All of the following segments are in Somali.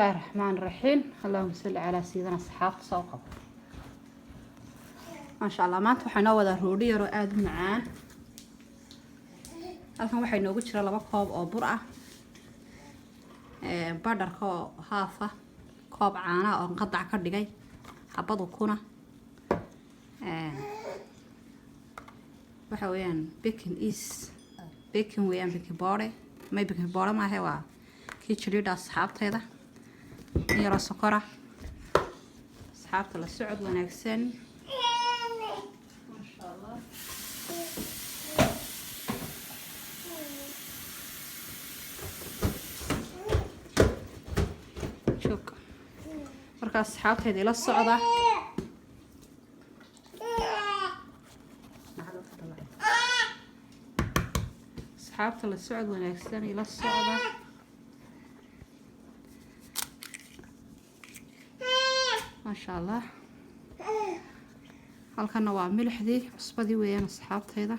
الله الرحمن الرحيم. اللهم صل على سيدنا الصحابة صوقه ما شاء الله. maanta waxaan noo wada roodhi yar oo aad u macaan. halkan waxay noogu jira 2 koob oo bur ah, badarka oo haaf ah, koob caana oo qadac ka dhigay, xabad ukuna, waxa weeyaan baking weeyaan, baking powder ma aha, waa kii jilida asxaabteeda yar oo sokor ah. asxaabta la socod wanaagsan ma sha Allah. شوك marka asxaabteeda la socda asxaabta la socod wanaagsan ila socda. ما شاء الله. halkana waa milixdii cusbadii weeyaan asxaabteeda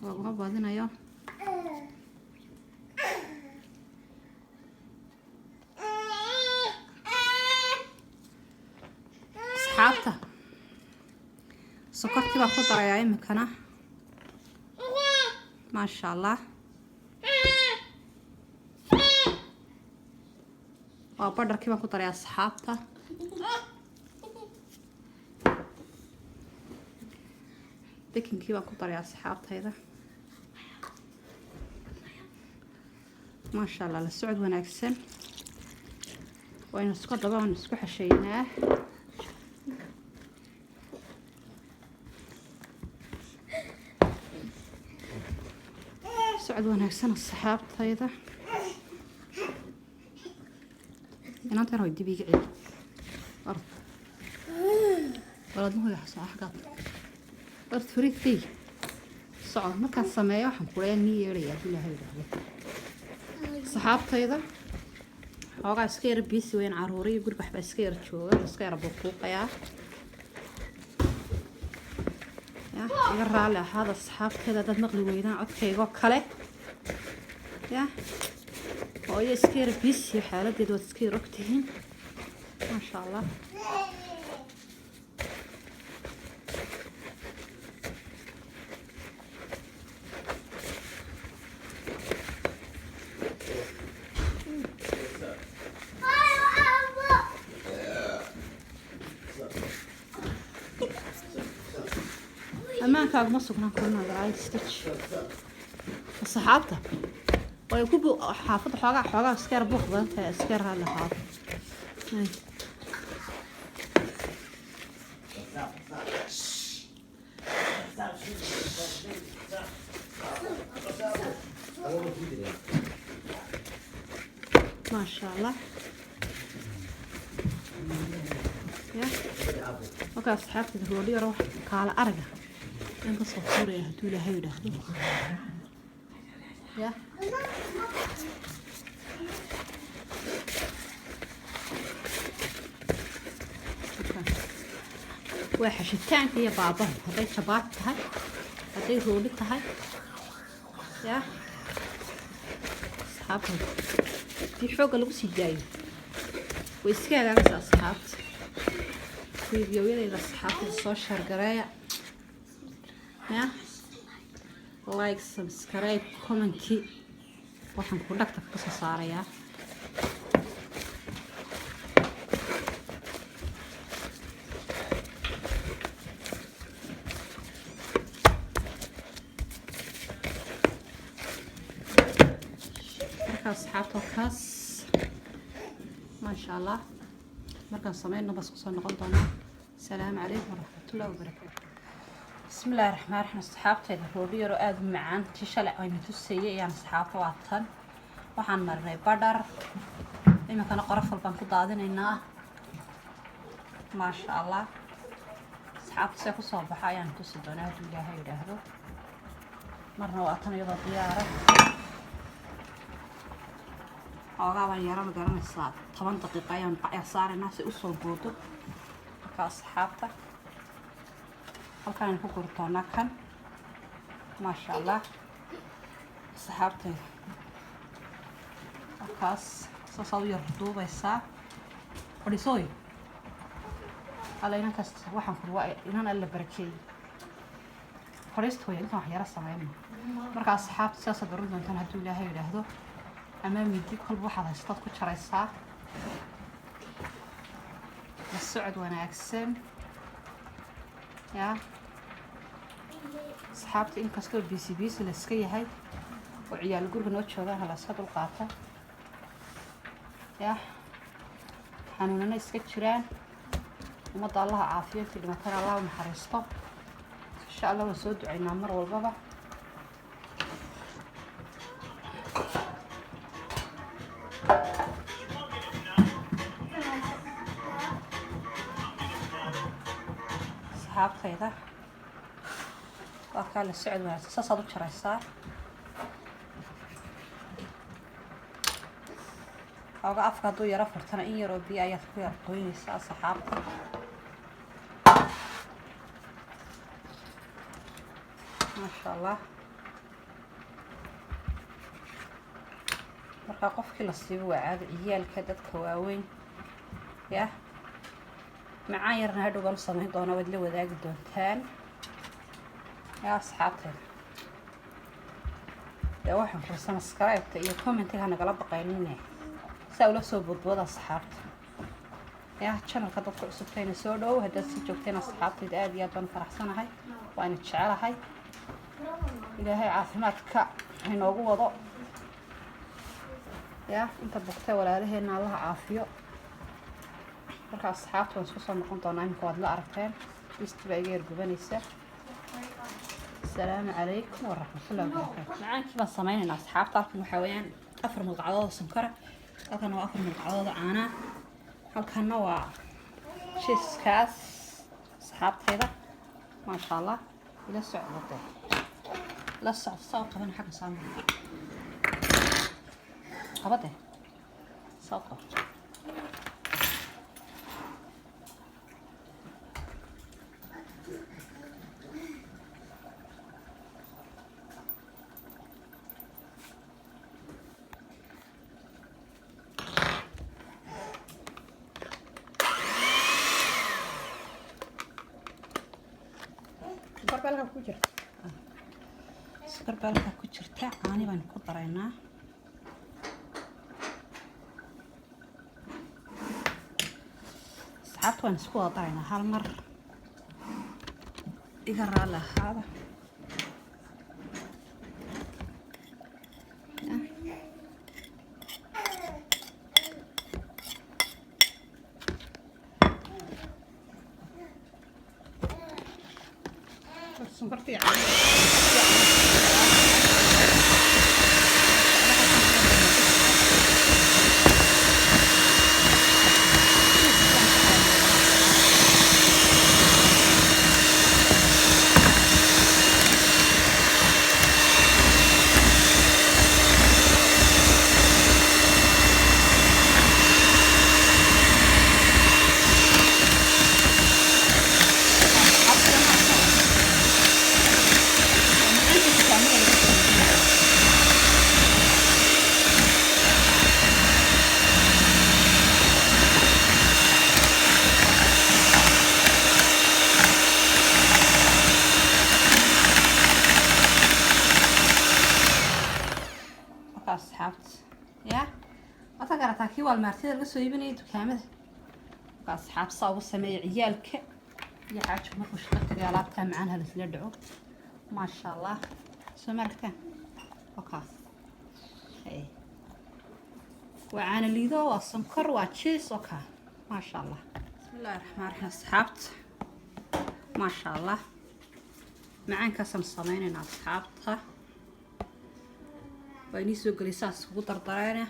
waa badinayo. asxaabta sokortii baa ku darayaa imikana. ما شاء الله. waa badarkii baan ku daray asxaabta. bakinkii baan ku daray asxaabtayda. ما شاء الله. la socod wanaagsan wayna isku dabaan isku xasheynaa. socod wanaagsan asxaabtayda. inaan taro dibiga cid ard walaad ma yahay saxaaqad ard furiidki socod markaan sameeyo waxaan ku leeyahay niyeeriya ilaahay raxmo. saxaabtayda hooga iska yar biisi weyn caruuriyo guriga waxba iska yar jooga iska yar buuqaya ya iga raali ahada saxaabtayda dad maqli weynaa codkayga kale ya oo iska yar biisi xaaladeedu waa iska yar ogtihiin. ما شاء الله. أمانك ما سكنا كلنا رايد ستيتش الصحابة ويكون حافظ حاجة سكر بخضة سكر هلا حافظ. ما شاء الله. يا وكا أصحابتي تقولي روح كعلى أرجع إنك صفورة يا هدول هيدا يا واحد التانك هي بعضهم هذي شباب تهاي هذي رولي تهاي يا أصحابهم في حوجة لبسي جاي ويسكال على أصحابتي في فيديوهات إلى أصحابي السوشيال قراية يا لايك سبسكرايب كومنتي waxaan ku dhagta ka soo saarayaa. markaas asxaabta kaas ما شاء الله. markaan sameeyno bas ku soo noqon doonaa. السلام عليكم ورحمة الله وبركاته. بسم الله الرحمن الرحيم. asxaabteeda roodhi yar oo aad u macaan shalay aynu tusayay ayaan asxaabta waatan waxaan marnay badar imikana qorafal baan ku daadinaynaa. ما شاء الله. asxaabta say ku soo baxay ayaan tusi doonaa haddii ilaahay yidhaahdo. marna waatan iyadoo diyaara oogaa baan yara magaranaysaa 10 daqiiqo ayaan bacya saaraynaa si u soo boodo. marka asxaabta halkaan ku gurtoonaa kan. ما شاء الله. صحابتي خاص soo yar duubaysaa fadhiisooy alla inan kasta waxaan ku waa inan alla barakeeyey fadhiistooy intaan wax yara sameeyno marka asxaabta sidaas garan doontaan hadduu ilaahay yidhaahdo ama midi kolba waxaad haystaad ku jaraysaa la socod wanaagsan yaa asxaabta inkastoo biisi la iska yahay oo ciyaal guriga noo joogaan hala iska dulqaata yaa xanuunana iska jiraan ummadda allaha caafiyo intii dhimatana allah u naxariisto insha allah waan soo ducaynaa mar walbaba asxaabtayda waa kaa la socod wanaagsan saasaad u jaraysaa xooga afka hadduu yaro furtana in yaroo biyo ayaad ku yar qoynaysaa asxaabta maasha allah markaa qofkii la siibo waa caado ciyaalka dadka waaweyn yah macaan yarna hadhow baan u samayn doonaa waad la wadaagi doontaan yaa asxaabteeda dee waxaan ku subscribe-ta iyo commentiga nagala baqaynine saa ula soo boodbooda asxaabta yaa channelka dadka cusubtayna soo dhow haddaad sii joogteen asxaabtayda aad iyo aad baan faraxsanahay waana jecelahay ilaahay caafimaadka inoogu wado yaa inta bogtay walaalaheena allaha caafiyo marka asxaabta waan isku soo noqon doonaa iminka waad la aragteen listi baa iga yargubanaysa السلام عليكم ورحمة الله وبركاته معاك بس سمعين أصحاب طاقم وحويان أفر من القعدات السكر هل هو أفر من القعدات عنا هل كان نوع شيس كاس أصحاب هذا ما شاء الله إلى السعودة لا السعودة صوت من حق سامي أبدا صوت سكر بالك ku jirta caani baan ku daraynaa asxaabta waan isku wada daraynaa hal mar iga raali ahaada sonkorta iyo asxaabta yaa wata garataa kii waalmaartida laga soo iibinayay dukaamada marka asxaab saa ugu sameeya ciyaalka iyo xaajo markuu shaqo tagay alaabtaa macaan halisla dhaco maasha allah soo maaragtaan wakaas waa caana liido waa sonkor waa jiis wakaa maasha allah bismillahi raxmaan raxiim asxaabta maasha allah macaankaasaan sameynaynaa asxaabta وإني سوق لساس قدر طرينا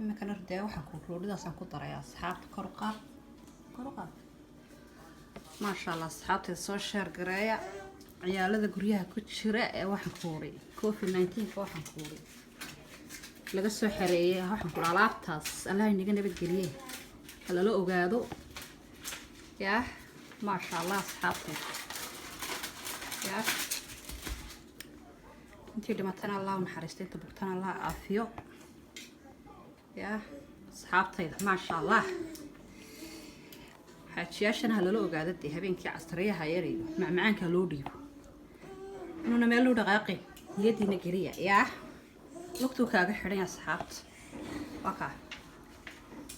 إما كان ردي واحد كوكلو لذا سان قدر يا أصحاب كرقة ما شاء الله أصحاب تسوي شهر قراية عيال هذا قريها كنت شراء واحد كوري كوفي 19 واحد كوري لقى سو حرية واحد كوري على عبتاس الله إني جنب الجريه هلا لو قادو يا ما شاء الله أصحاب يا intii dhimatana allah u naxariisto inta bugtana allah caafiyo يا أصحابتي ما شاء الله حاجياشنا هلا ogaadadii habeenkii casriyaha yareeyo macmacaanka loo dhiibo inuu meel loo dhaqaaqay niyadiina gariya yaa lugtu kaaga xidhan asxaabta waka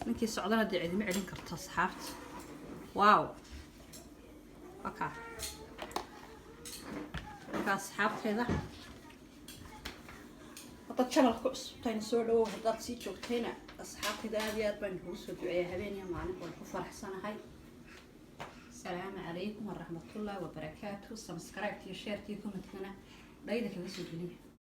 ninkii socdana dicid ma celin karto asxaabta waaw waka asxaabteeda hadda channel ku cusubtayn soo dhawow haddaad sii joogtayna asxaabteeda aad iyo aad baan kugu soo duceeyaa habeen iyo maalin waan ku faraxsanahay السلام عليكم ورحمة الله وبركاته. سبسكرايب تي شير تي كومنت لنا لا يدك بس